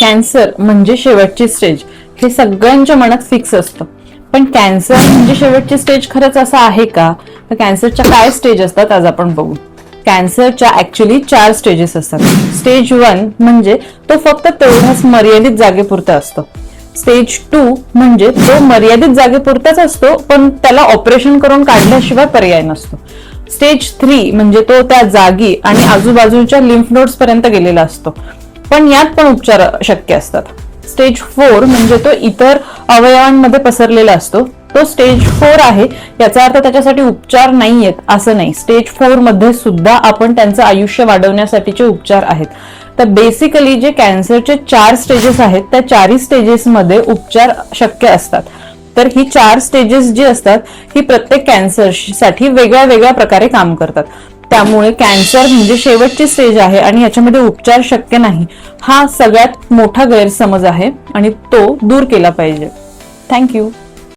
Cancer म्हणजे शेवटची stage हे सगळ्यांच्या मनात फिक्स असतं. पण कॅन्सर म्हणजे शेवटची स्टेज खरंच असं आहे का? तर कॅन्सरच्या काय स्टेज असतात आज आपण बघू. कॅन्सरच्या ऍक्च्युली 4 स्टेजेस असतात. स्टेज 1 म्हणजे तो फक्त तेवढ्याच मर्यादित जागेपुरता असतो. स्टेज 2 म्हणजे तो मर्यादित जागेपुरताच असतो पण त्याला ऑपरेशन करून काढल्याशिवाय पर्याय नसतो. स्टेज 3 म्हणजे तो त्या जागी आणि आजूबाजूच्या लिम्फ नोड्स पर्यंत गेलेला असतो पण यात पण उपचार शक्य असतात. स्टेज 4 म्हणजे तो इतर अवयवांमध्ये पसरलेला असतो. तो स्टेज 4 आहे, याचा अर्थ त्याच्यासाठी उपचार नाहीयेत असं नाही. स्टेज 4 मध्ये सुद्धा आपण त्यांचं आयुष्य वाढवण्यासाठीचे उपचार आहेत. तर बेसिकली जे कॅन्सरचे 4 स्टेजेस आहेत त्या 4ही स्टेजेसमध्ये उपचार शक्य असतात. तर ही 4 स्टेजेस जी असतात ही प्रत्येक कॅन्सरसाठी वेगळ्या वेगळ्या प्रकारे काम करतात. त्यामुळे कॅन्सर म्हणजे शेवटची स्टेज आहे आणि याच्यामध्ये उपचार शक्य नाही हा सगळ्यात मोठा गैरसमज आहे आणि तो दूर केला पाहिजे. थँक्यू.